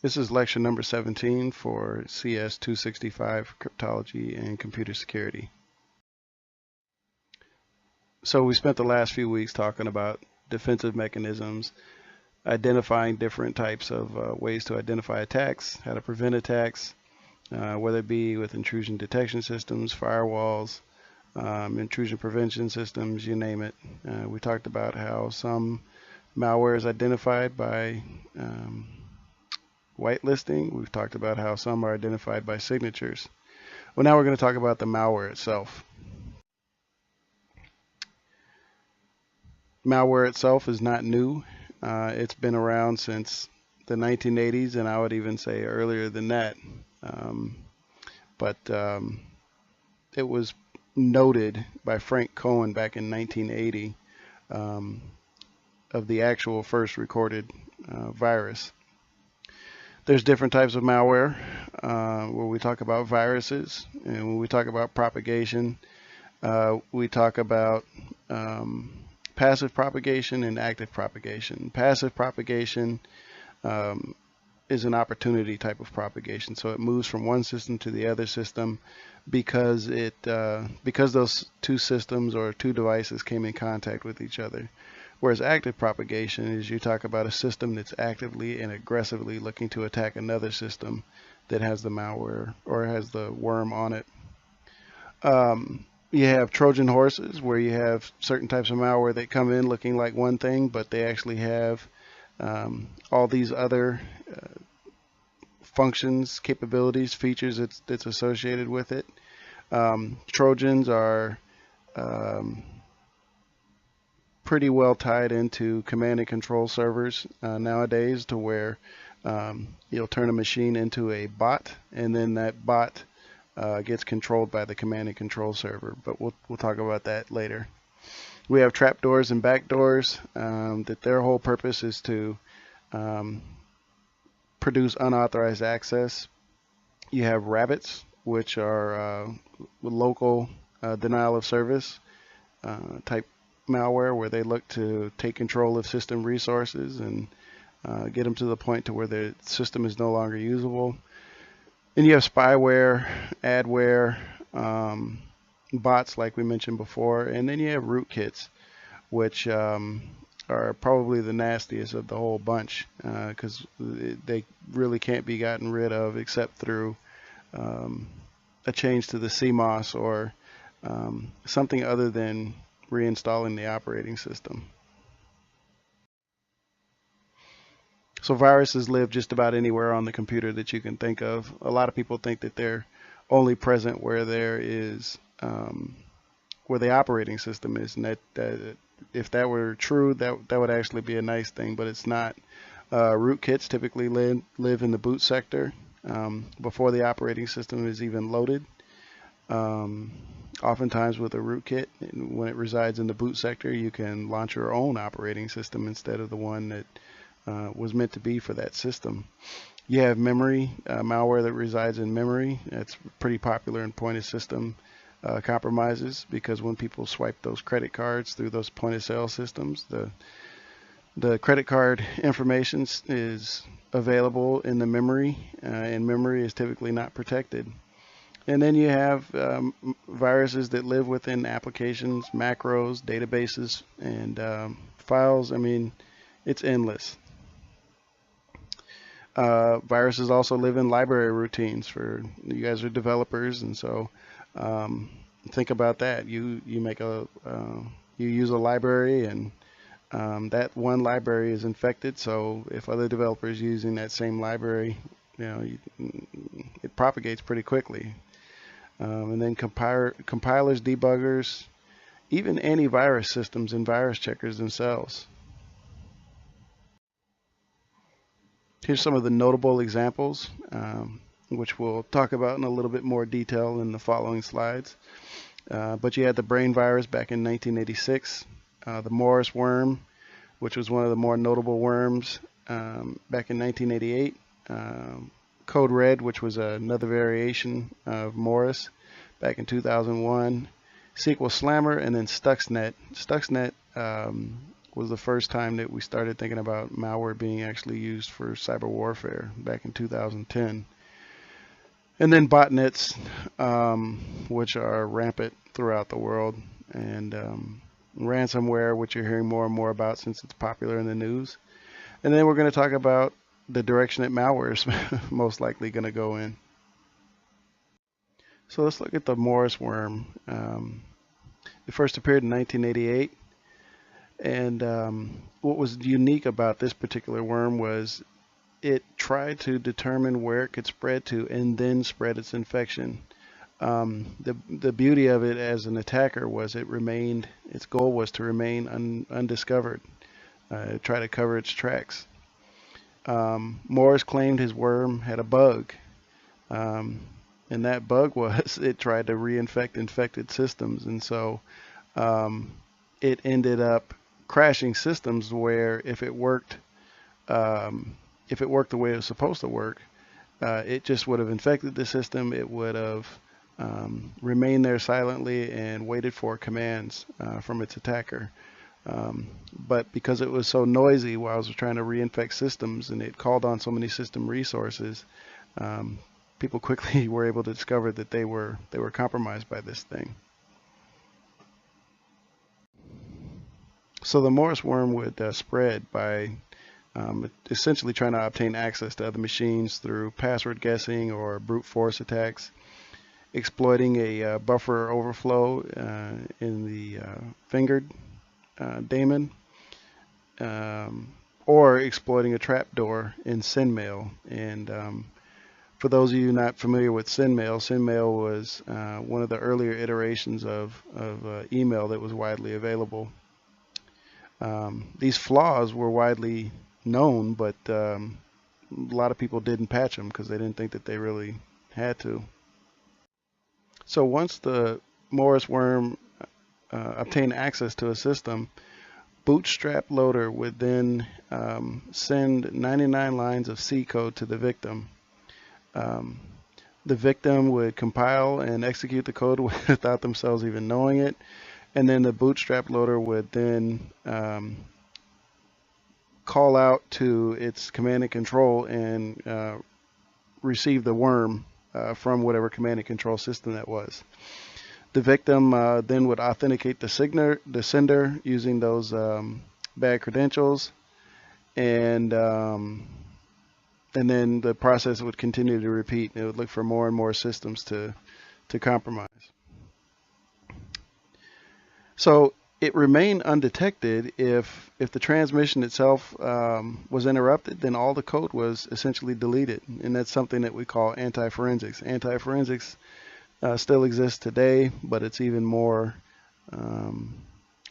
This is lecture number 17 for CS 265 Cryptology and Computer Security. So we spent the last few weeks talking about defensive mechanisms, identifying different types of ways to identify attacks, how to prevent attacks, whether it be with intrusion detection systems, firewalls, intrusion prevention systems, you name it. We talked about how some malware is identified by whitelisting. We've talked about how some are identified by signatures. Well, now we're going to talk about the malware itself. Malware itself is not new. It's been around since the 1980s, and I would even say earlier than that. But it was noted by Frank Cohen back in 1980 of the actual first recorded virus. There's different types of malware where we talk about viruses, and when we talk about propagation, we talk about passive propagation and active propagation. Passive propagation is an opportunity type of propagation, so it moves from one system to the other system because those two systems or two devices came in contact with each other. Whereas active propagation is you talk about a system that's actively and aggressively looking to attack another system that has the malware or has the worm on it. You have Trojan horses, where you have certain types of malware that come in looking like one thing, but they actually have all these other functions, capabilities, features that's associated with it. Trojans are pretty well tied into command and control servers nowadays, to where you'll turn a machine into a bot, and then that bot gets controlled by the command and control server. But we'll talk about that later. We have trapdoors and backdoors that their whole purpose is to produce unauthorized access. You have rabbits, which are local denial of service type malware, where they look to take control of system resources and get them to the point to where the system is no longer usable. And you have spyware, adware, bots like we mentioned before, and then you have rootkits, which are probably the nastiest of the whole bunch because they really can't be gotten rid of except through a change to the CMOS or something other than reinstalling the operating system. So viruses live just about anywhere on the computer that you can think of. A lot of people think that they're only present where there is where the operating system is, and that if that were true, that would actually be a nice thing, but it's not. Rootkits typically live in the boot sector before the operating system is even loaded. Oftentimes with a rootkit, when it resides in the boot sector, you can launch your own operating system instead of the one that was meant to be for that system. You have memory, malware that resides in memory. That's pretty popular in point of system compromises, because when people swipe those credit cards through those point of sale systems, the credit card information is available in the memory, and memory is typically not protected. And then you have viruses that live within applications, macros, databases, and files. I mean, it's endless. Viruses also live in library routines. For you guys are developers, and so think about that. You make you use a library, and that one library is infected. So if other developers using that same library, it propagates pretty quickly. And then compilers, debuggers, even antivirus systems and virus checkers themselves. Here's some of the notable examples, which we'll talk about in a little bit more detail in the following slides. But you had the brain virus back in 1986, the Morris worm, which was one of the more notable worms back in 1988. Code Red, which was another variation of Morris back in 2001, SQL Slammer, and then Stuxnet. Stuxnet was the first time that we started thinking about malware being actually used for cyber warfare back in 2010. And then botnets, which are rampant throughout the world, and ransomware, which you're hearing more and more about since it's popular in the news. And then we're going to talk about the direction that malware is most likely going to go in. So let's look at the Morris worm. It first appeared in 1988. And what was unique about this particular worm was it tried to determine where it could spread to and then spread its infection. The beauty of it as an attacker was its goal was to remain undiscovered, try to cover its tracks. Morris claimed his worm had a bug, and that bug was it tried to reinfect infected systems, and so it ended up crashing systems where if it worked the way it was supposed to work, it just would have infected the system. It would have remained there silently and waited for commands from its attacker. But because it was so noisy while it was trying to reinfect systems and it called on so many system resources, people quickly were able to discover that they were compromised by this thing. So the Morris worm would spread by essentially trying to obtain access to other machines through password guessing or brute force attacks, exploiting a buffer overflow in the fingered daemon, or exploiting a trapdoor in SendMail. And for those of you not familiar with SendMail was one of the earlier iterations of email that was widely available. These flaws were widely known, but a lot of people didn't patch them because they didn't think that they really had to. So once the Morris worm obtained access to a system, Bootstrap Loader would then send 99 lines of C code to the victim. The victim would compile and execute the code without themselves even knowing it, and then the Bootstrap Loader would then call out to its command and control and receive the worm from whatever command and control system that was. The victim then would authenticate the sender using those bad credentials, and then the process would continue to repeat. It would look for more and more systems to compromise. So it remained undetected. If the transmission itself was interrupted, then all the code was essentially deleted, and that's something that we call anti-forensics. Anti-forensics still exists today, but it's even more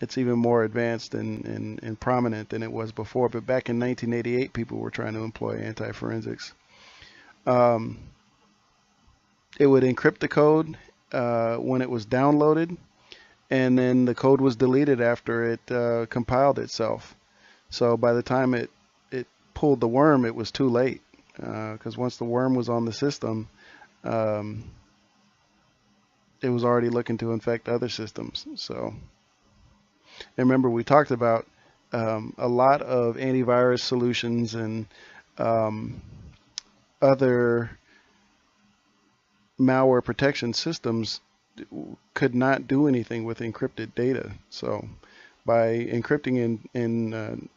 advanced and prominent than it was before. But back in 1988, people were trying to employ anti-forensics. It would encrypt the code when it was downloaded, and then the code was deleted after it compiled itself. So by the time it pulled the worm, it was too late, because once the worm was on the system, it was already looking to infect other systems. So, and remember, we talked about a lot of antivirus solutions and other malware protection systems could not do anything with encrypted data. So by encrypting and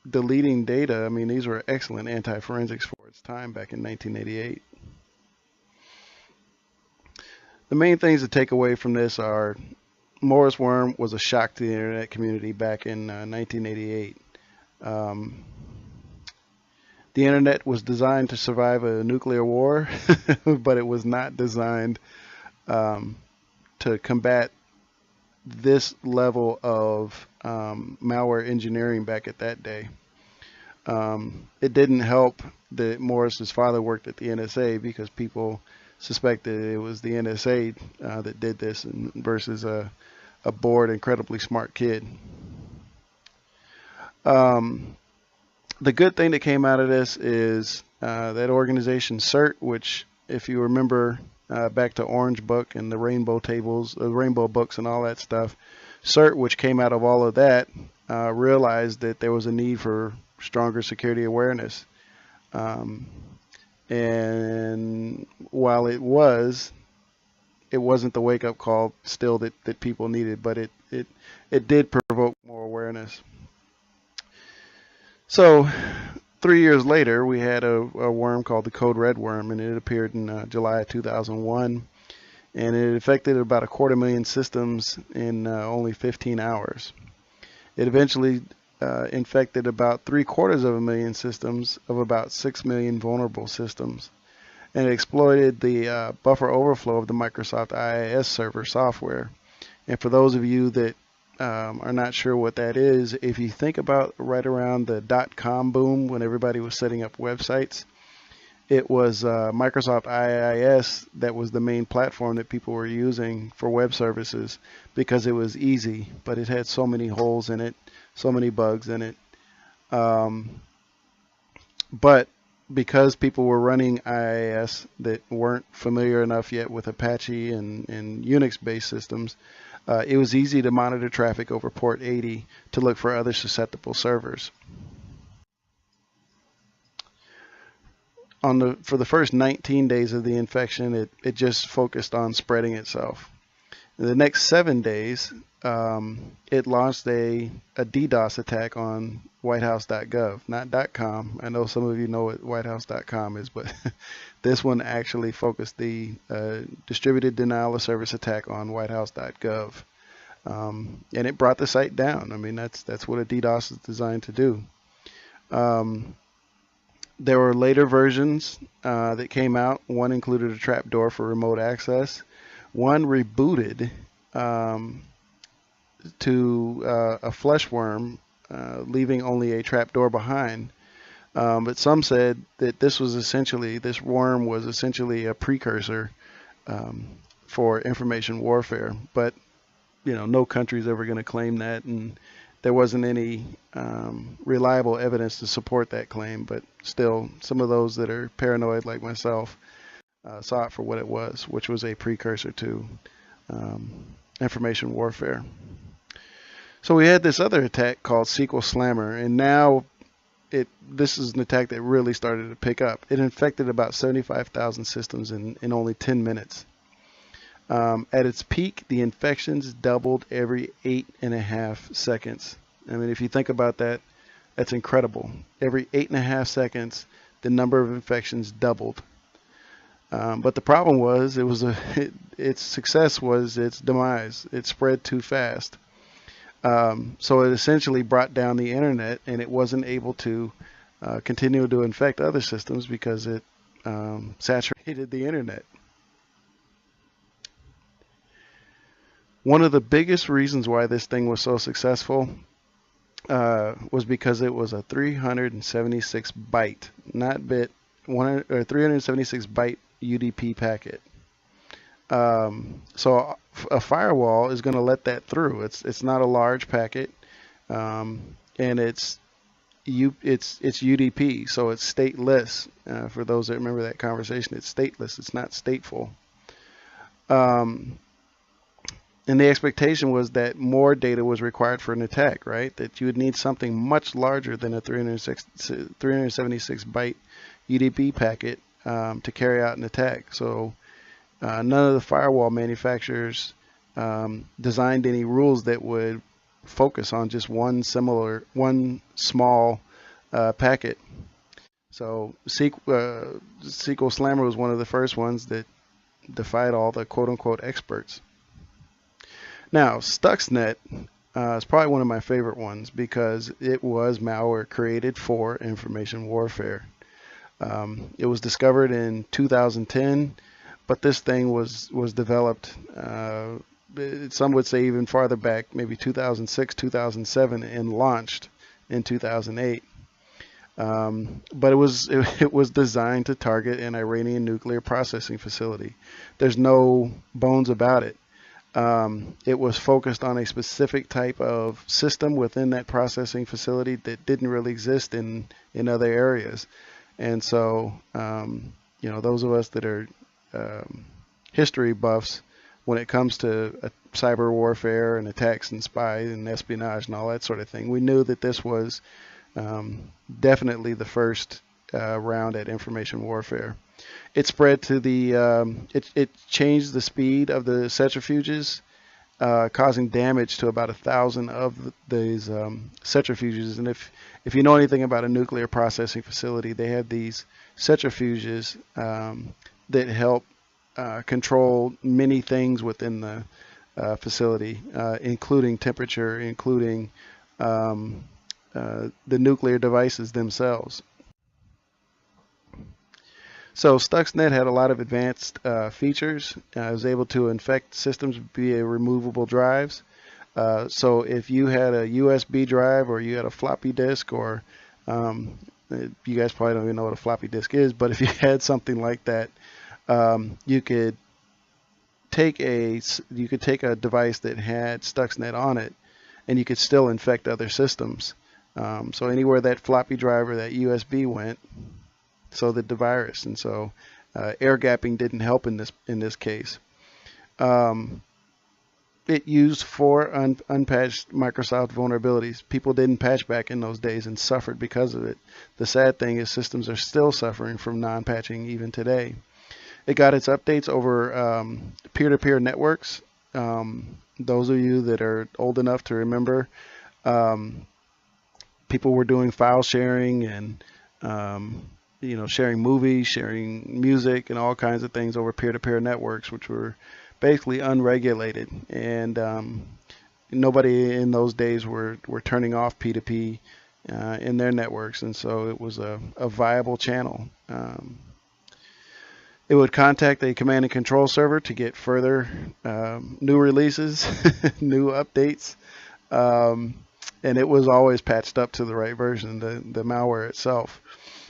deleting data, I mean, these were excellent anti-forensics for its time back in 1988. The main things to take away from this are Morris worm was a shock to the internet community back in 1988. The internet was designed to survive a nuclear war, but it was not designed to combat this level of malware engineering back at that day. It didn't help that Morris's father worked at the NSA, because people suspected it was the NSA that did this versus a bored, incredibly smart kid. The good thing that came out of this is that organization CERT, which, if you remember back to Orange Book and the rainbow tables, the rainbow books and all that stuff, CERT, which came out of all of that, realized that there was a need for stronger security awareness. Um, and while it wasn't the wake-up call still that people needed, but it did provoke more awareness. So 3 years later, we had a worm called the Code Red worm, and it appeared in July of 2001, and it affected about 250,000 systems in only 15 hours. It eventually infected about 750,000 systems of about 6 million vulnerable systems, and it exploited the buffer overflow of the Microsoft IIS server software. And for those of you that are not sure what that is, if you think about right around the .com boom when everybody was setting up websites, it was Microsoft IIS that was the main platform that people were using for web services because it was easy, but it had so many holes in it, so many bugs in it. But because people were running IIS that weren't familiar enough yet with Apache and Unix-based systems, it was easy to monitor traffic over port 80 to look for other susceptible servers. For the first 19 days of the infection, it just focused on spreading itself. In the next 7 days, it launched a DDoS attack on whitehouse.gov, not .com. I know some of you know what whitehouse.com is, but this one actually focused the distributed denial of service attack on whitehouse.gov. And it brought the site down. I mean, that's what a DDoS is designed to do. There were later versions that came out. One included a trapdoor for remote access. One rebooted to a flesh worm, leaving only a trapdoor behind. But some said that this worm was essentially a precursor for information warfare. But no country's ever going to claim that, and there wasn't any reliable evidence to support that claim. But still, some of those that are paranoid like myself saw it for what it was, which was a precursor to information warfare. So we had this other attack called SQL Slammer, and now this is an attack that really started to pick up. It infected about 75,000 systems in only 10 minutes. At its peak, the infections doubled every 8.5 seconds. I mean, if you think about that, that's incredible. Every 8.5 seconds, the number of infections doubled. But the problem was, its success was its demise. It spread too fast. So it essentially brought down the internet, and it wasn't able to continue to infect other systems because it saturated the internet. One of the biggest reasons why this thing was so successful was because it was a 376 byte, not bit, 376 byte UDP packet. So a firewall is going to let that through. It's not a large packet, and it's UDP, so it's stateless. For those that remember that conversation, it's stateless. It's not stateful. And the expectation was that more data was required for an attack, right? That you would need something much larger than a 376 byte UDP packet to carry out an attack. So none of the firewall manufacturers designed any rules that would focus on just one small packet. So SQL Slammer was one of the first ones that defied all the quote-unquote experts. Now, Stuxnet is probably one of my favorite ones because it was malware created for information warfare. It was discovered in 2010, but this thing was developed, some would say even farther back, maybe 2006, 2007, and launched in 2008. But it was designed to target an Iranian nuclear processing facility. There's no bones about it. It was focused on a specific type of system within that processing facility that didn't really exist in other areas. And so, those of us that are history buffs when it comes to cyber warfare and attacks and spy and espionage and all that sort of thing. We knew that this was definitely the first round at information warfare. It spread to it changed the speed of the centrifuges, causing damage to about 1,000 of these centrifuges. And if you know anything about a nuclear processing facility, they have these centrifuges that help control many things within the facility, including temperature, including the nuclear devices themselves. So Stuxnet had a lot of advanced features. It was able to infect systems via removable drives. So if you had a USB drive or you had a floppy disk, or you guys probably don't even know what a floppy disk is, but if you had something like that, you could take a device that had Stuxnet on it, and you could still infect other systems. So anywhere that floppy drive or that USB went, so did the virus. And so air gapping didn't help in this case. It used 4 unpatched Microsoft vulnerabilities. People didn't patch back in those days and suffered because of it. The sad thing is systems are still suffering from non-patching even today. It got its updates over peer-to-peer networks. Those of you that are old enough to remember, people were doing file sharing and sharing movies, sharing music, and all kinds of things over peer-to-peer networks, which were basically unregulated. And nobody in those days were turning off P2P in their networks, and so it was a viable channel. It would contact a command and control server to get further new releases, new updates, and it was always patched up to the right version, the malware itself.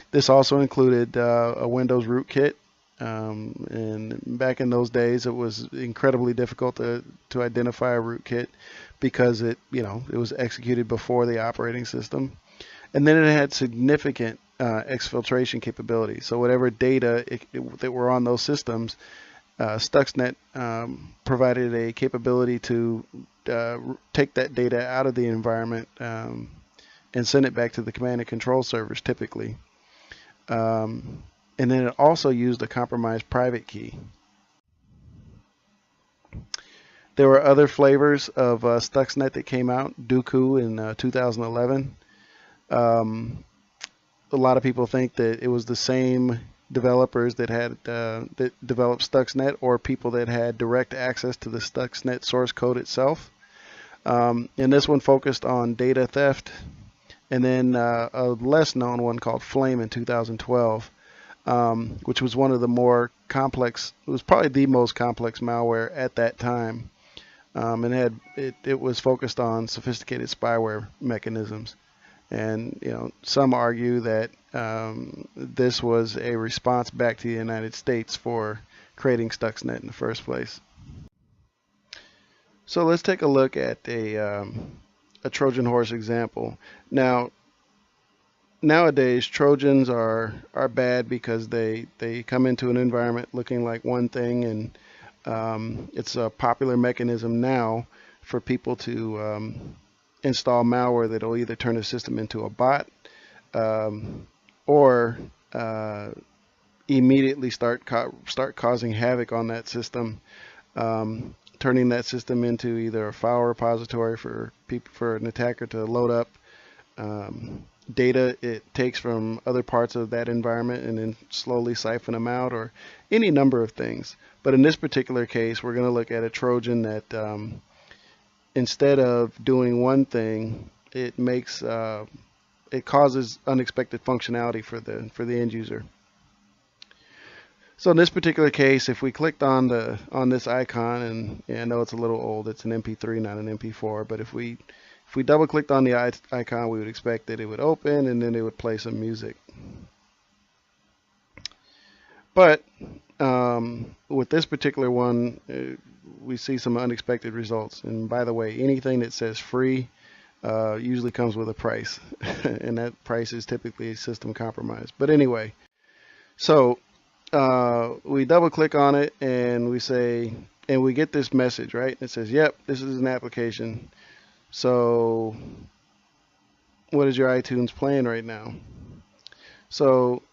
This also included a Windows rootkit, and back in those days it was incredibly difficult to identify a rootkit because it was executed before the operating system. And then it had significant exfiltration capability. So whatever data that were on those systems, Stuxnet provided a capability to take that data out of the environment and send it back to the command and control servers typically. And then it also used a compromised private key. There were other flavors of Stuxnet that came out. Dooku in 2011. A lot of people think that it was the same developers that had that developed Stuxnet, or people that had direct access to the Stuxnet source code itself. And this one focused on data theft. And then a less known one called Flame in 2012, which was one of the more complex, it was probably the most complex malware at that time. And it was focused on sophisticated spyware mechanisms. And some argue that this was a response back to the United States for creating Stuxnet in the first place. So let's take a look at a Trojan horse example. Now, nowadays Trojans are bad because they come into an environment looking like one thing, and it's a popular mechanism now for people to install malware that will either turn a system into a bot or immediately start causing havoc on that system, turning that system into either a file repository for an attacker to load up data it takes from other parts of that environment and then slowly siphon them out, or any number of things. But in this particular case, we're going to look at a Trojan that instead of doing one thing, it causes unexpected functionality for the end user. So in this particular case, if we clicked on this icon, and I know it's a little old, it's an MP3, not an MP4, but if we double clicked on the icon, we would expect that it would open and then it would play some music. But with this particular one, we see some unexpected results. And by the way, anything that says free usually comes with a price, and that price is typically system compromise. But anyway, so we double click on it and we say, and we get this message, right? It says, yep, this is an application. So what is your iTunes playing right now? So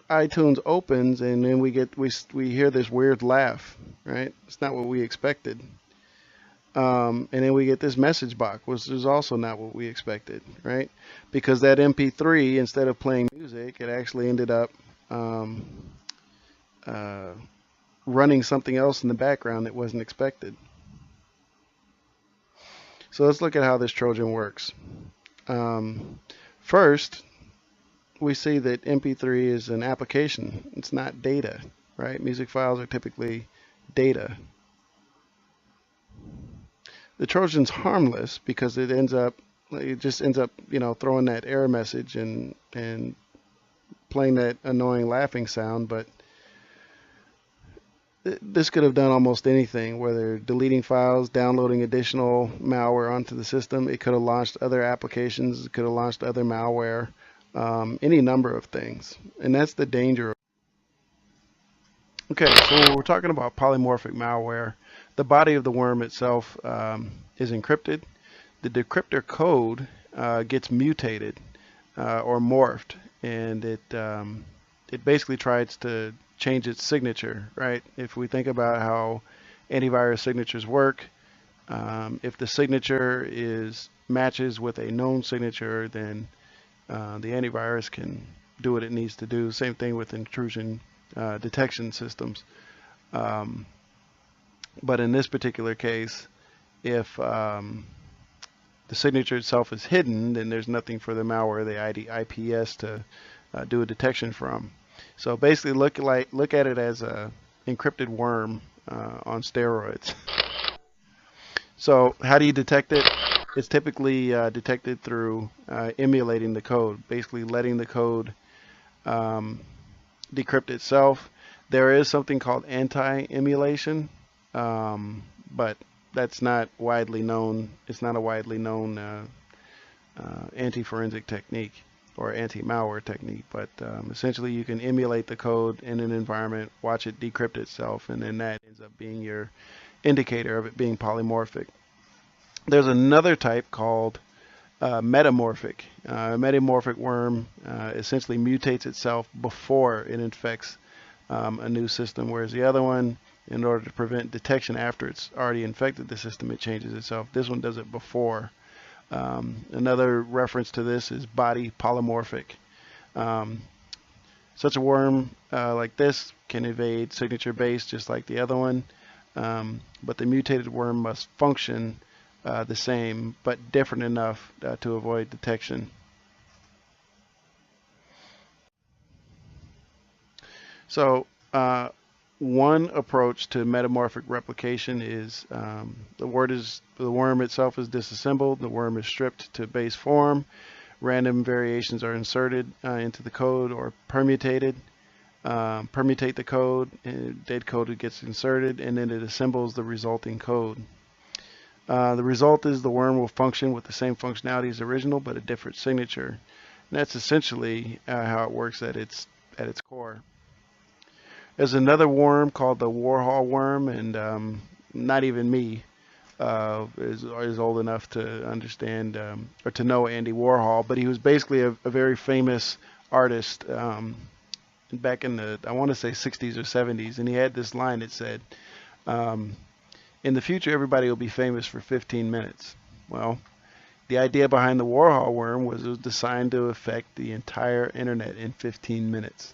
iTunes opens, and then we hear this weird laugh, right? It's not what we expected. And then we get this message box, which is also not what we expected, right? Because that MP3, instead of playing music, it actually ended up um, uh, running something else in the background that wasn't expected. So let's look at how this Trojan works. First, we see that MP3 is an application. It's not data, right? Music files are typically data. The Trojan's harmless because it just ends up, throwing that error message and playing that annoying laughing sound. But this could have done almost anything, whether deleting files, downloading additional malware onto the system. It could have launched other applications. It could have launched other malware, any number of things. And that's the danger. Okay, so when we're talking about polymorphic malware, the body of the worm itself is encrypted. The decryptor code gets mutated or morphed, and it basically tries to change its signature, right? If we think about how antivirus signatures work, if the signature matches with a known signature, then the antivirus can do what it needs to do. Same thing with intrusion detection systems. But in this particular case, if the signature itself is hidden, then there's nothing for the malware, the IPS, to do a detection from. So basically, look at it as a encrypted worm on steroids. So how do you detect it? It's typically detected through emulating the code, basically letting the code decrypt itself. There is something called anti-emulation, but that's not widely known. It's not a widely known anti-forensic technique or anti-malware technique, but essentially you can emulate the code in an environment, watch it decrypt itself, and then that ends up being your indicator of it being polymorphic. There's another type called metamorphic. A metamorphic worm essentially mutates itself before it infects a new system, whereas the other one, in order to prevent detection after it's already infected the system, it changes itself. This one does it before. Another reference to this is body polymorphic. Such a worm like this can evade signature base just like the other one, but the mutated worm must function the same but different enough to avoid detection. So one approach to metamorphic replication is the worm itself is disassembled, the worm is stripped to base form, random variations are inserted into the code or permutate the code, and dead code gets inserted, and then it assembles the resulting code. The result is the worm will function with the same functionality as original, but a different signature. And that's essentially how it works at its core. There's another worm called the Warhol worm, and not even me is old enough to understand or to know Andy Warhol, but he was basically a very famous artist back in the, I want to say, 60s or 70s, and he had this line that said, in the future, everybody will be famous for 15 minutes. Well, the idea behind the Warhol worm was it was designed to affect the entire internet in 15 minutes.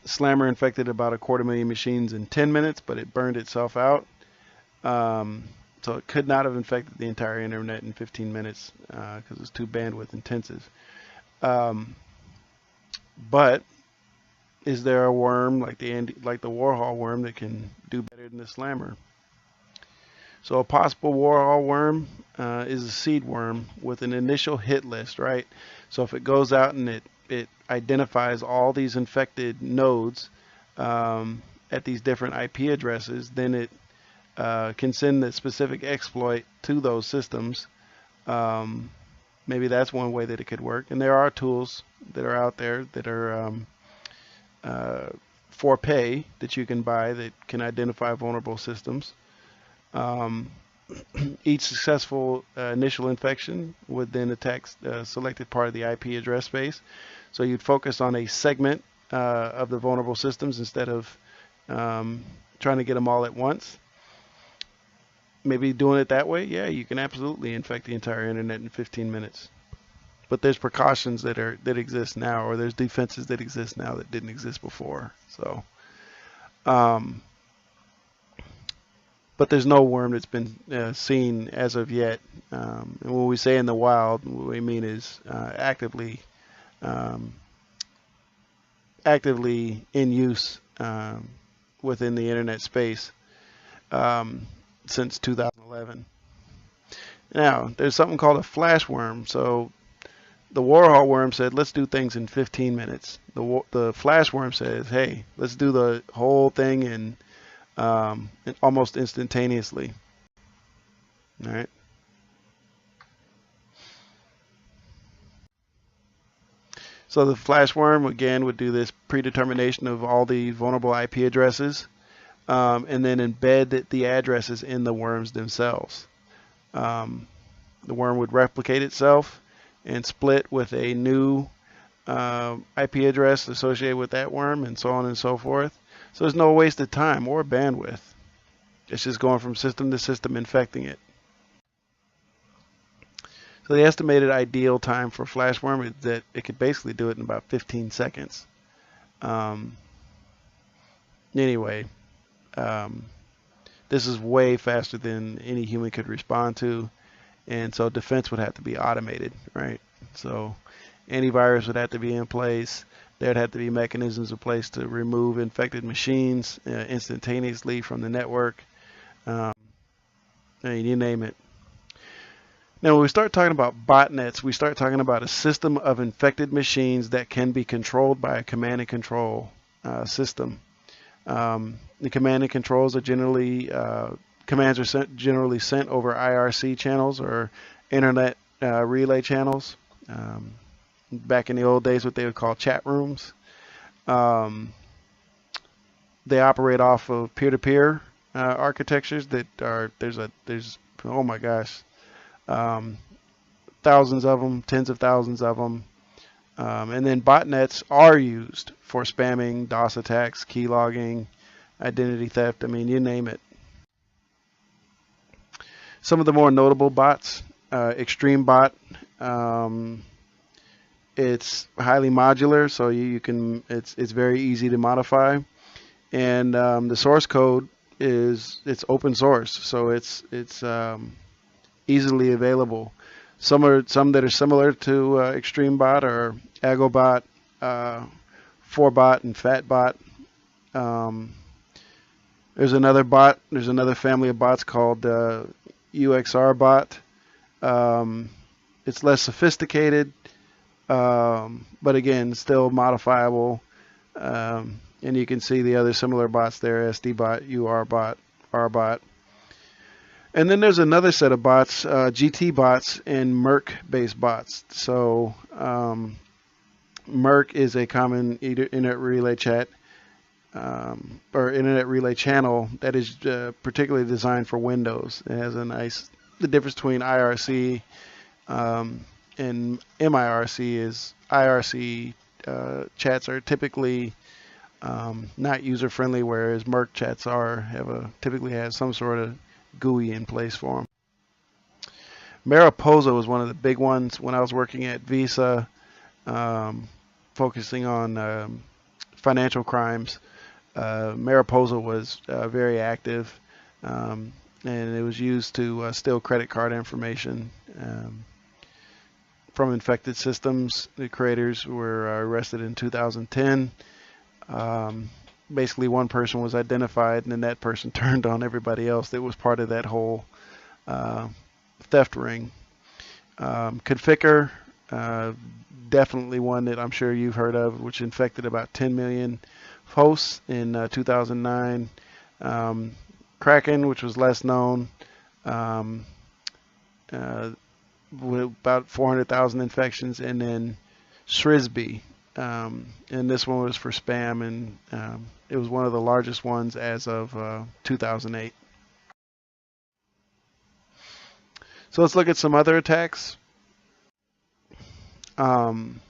Slammer infected about 250,000 machines in 10 minutes, but it burned itself out. So it could not have infected the entire internet in 15 minutes because it was too bandwidth intensive. But is there a worm like the Warhol worm that can do better than the Slammer? So a possible Warhol worm is a seed worm with an initial hit list, right? So if it goes out and it identifies all these infected nodes at these different IP addresses, then it can send the specific exploit to those systems. Maybe that's one way that it could work. And there are tools that are out there that are for pay that you can buy that can identify vulnerable systems. Um, each successful initial infection would then attack a selected part of the IP address space. So you'd focus on a segment of the vulnerable systems instead of trying to get them all at once. Maybe doing it that way, yeah, you can absolutely infect the entire internet in 15 minutes. But there's precautions that exist now, or there's defenses that exist now that didn't exist before. So, but there's no worm that's been seen as of yet. And when we say in the wild, what we mean is um, actively in use within the internet space since 2011. Now, there's something called a flash worm. So the Warhol worm said, let's do things in 15 minutes. The flash worm says, hey, let's do the whole thing in almost instantaneously. All right. So the flash worm, again, would do this predetermination of all the vulnerable IP addresses and then embed the addresses in the worms themselves. The worm would replicate itself and split with a new IP address associated with that worm, and so on and so forth. So there's no waste of time or bandwidth. It's just going from system to system infecting it. So the estimated ideal time for flash worm is that it could basically do it in about 15 seconds. Anyway, this is way faster than any human could respond to, and so defense would have to be automated, right? So antivirus would have to be in place. There'd have to be mechanisms in place to remove infected machines instantaneously from the network. You name it. Now, when we start talking about botnets, we start talking about a system of infected machines that can be controlled by a command and control system. The command and controls are generally commands are generally sent over IRC channels or internet relay channels. Back in the old days, what they would call chat rooms. They operate off of peer-to-peer architectures that are there's oh my gosh, thousands of them, tens of thousands of them. And then botnets are used for spamming, DOS attacks, keylogging, identity theft. I mean, you name it. Some of the more notable bots, Extreme Bot. It's highly modular, so you can. It's very easy to modify, and the source code it's open source, so it's easily available. Some that are similar to Extreme Bot are Agobot, 4bot, and Fatbot. There's another family of bots called UXR bot. It's less sophisticated, but again, still modifiable. And you can see the other similar bots there: SDbot, URbot, RBot. And then there's another set of bots, GT bots and Merc-based bots. So Merc is a common internet relay chat or internet relay channel that is particularly designed for Windows. It has the difference between IRC and MIRC is IRC chats are typically not user-friendly, whereas Merc chats typically have some sort of GUI in place for them. Mariposa was one of the big ones when I was working at Visa, focusing on financial crimes. Mariposa was very active, and it was used to steal credit card information from infected systems. The creators were arrested in 2010. Basically, one person was identified, and then that person turned on everybody else that was part of that whole theft ring. Conficker, definitely one that I'm sure you've heard of, which infected about 10 million hosts in 2009. Kraken, which was less known, with about 400,000 infections, and then Srisby, and this one was for spam, and it was one of the largest ones as of 2008. So let's look at some other attacks. Again,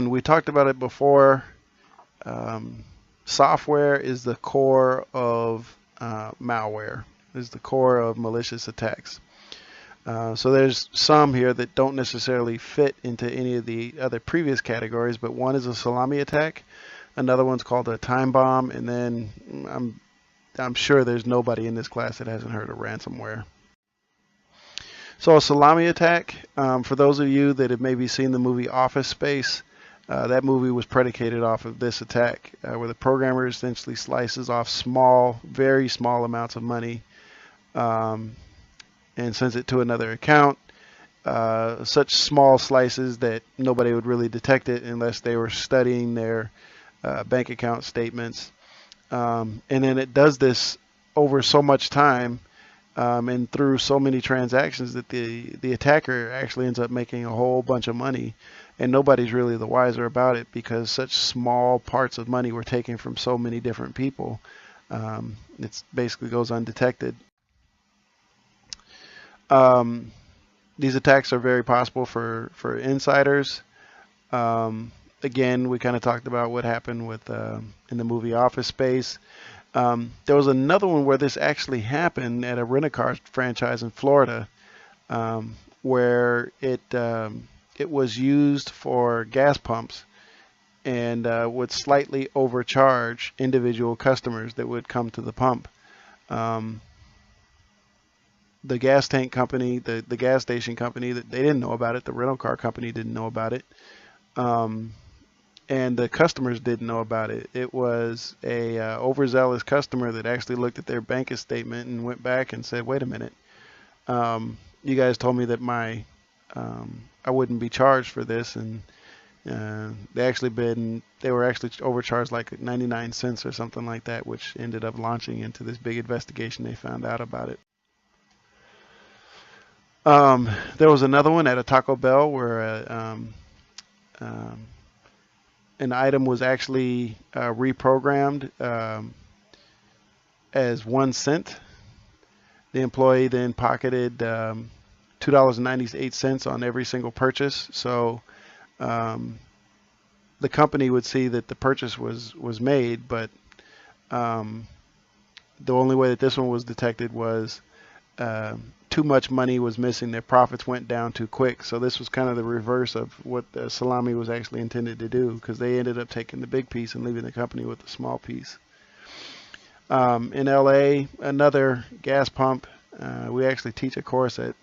we talked about it before. Software is the core of malware, is the core of malicious attacks. So there's some here that don't necessarily fit into any of the other previous categories, but one is a salami attack, another one's called a time bomb, and then I'm sure there's nobody in this class that hasn't heard of ransomware. So a salami attack, for those of you that have maybe seen the movie Office Space, that movie was predicated off of this attack, where the programmer essentially slices off small, very small amounts of money and sends it to another account. Such small slices that nobody would really detect it unless they were studying their bank account statements. And then it does this over so much time and through so many transactions that the attacker actually ends up making a whole bunch of money, and nobody's really the wiser about it because such small parts of money were taken from so many different people. It basically goes undetected. These attacks are very possible for insiders. Again, we kind of talked about what happened with in the movie Office Space. There was another one where this actually happened at a rent-a-car franchise in Florida, where it was used for gas pumps and would slightly overcharge individual customers that would come to the pump. The gas tank company, the gas station company, that they didn't know about it. The rental car company didn't know about it. And the customers didn't know about it. It was a overzealous customer that actually looked at their bank statement and went back and said, wait a minute, you guys told me that I wouldn't be charged for this, and they were actually overcharged like 99 cents or something like that, which ended up launching into this big investigation. They found out about it. There was another one at a Taco Bell where an item was actually reprogrammed as 1 cent. The employee then pocketed $2.98 on every single purchase. So the company would see that the purchase was made, but the only way that this one was detected was too much money was missing. Their profits went down too quick. So this was kind of the reverse of what the salami was actually intended to do, because they ended up taking the big piece and leaving the company with the small piece. In LA, another gas pump. We actually teach a course at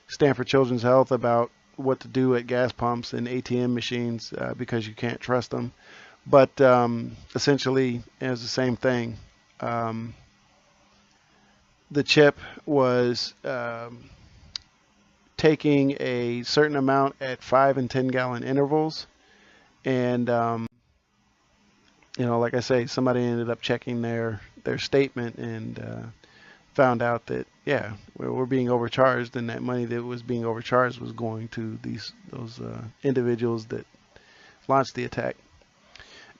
Stanford Children's Health about what to do at gas pumps and ATM machines because you can't trust them. But essentially, it was the same thing. The chip was taking a certain amount at 5 and 10 gallon intervals, and like I say, somebody ended up checking their statement and found out that we're being overcharged, and that money that was being overcharged was going to those individuals that launched the attack.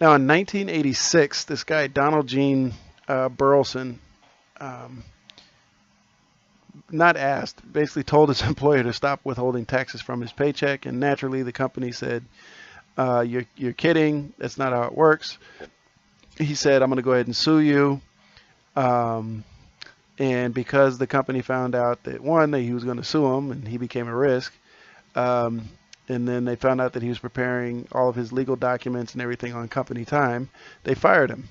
Now in 1986, this guy Donald Gene Burleson, not asked, basically told his employer to stop withholding taxes from his paycheck, and naturally the company said, you're kidding, that's not how it works. He said, I'm going to go ahead and sue you. And because the company found out that, one, that he was going to sue him and he became a risk, and then they found out that he was preparing all of his legal documents and everything on company time, they fired him.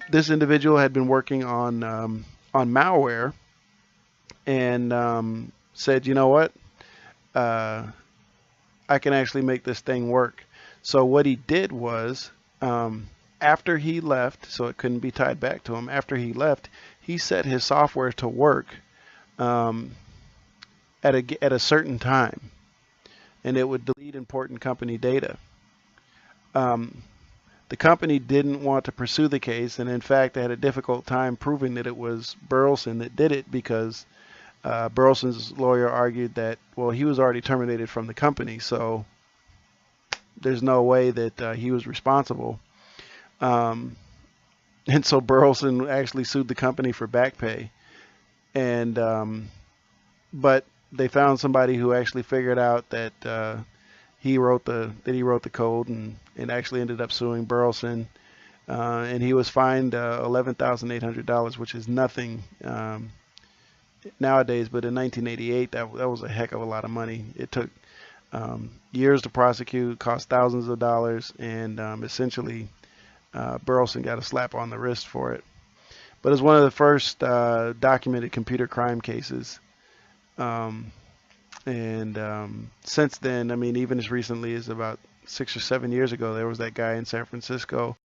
This individual had been working on malware, and said, you know what, I can actually make this thing work. So what he did was, after he left, so it couldn't be tied back to him, after he left, he set his software to work at a certain time, and it would delete important company data. The company didn't want to pursue the case, and in fact they had a difficult time proving that it was Burleson that did it, because Burleson's lawyer argued that, well, he was already terminated from the company, so there's no way that he was responsible. Um, and so Burleson actually sued the company for back pay. And but they found somebody who actually figured out that he wrote the code, and actually ended up suing Burleson. And he was fined $11,800, which is nothing nowadays, but in 1988, that was a heck of a lot of money. It took years to prosecute, cost thousands of dollars, and essentially Burleson got a slap on the wrist for it. But it's one of the first documented computer crime cases. Um, and since then, I mean, even as recently as about 6 or 7 years ago, there was that guy in San Francisco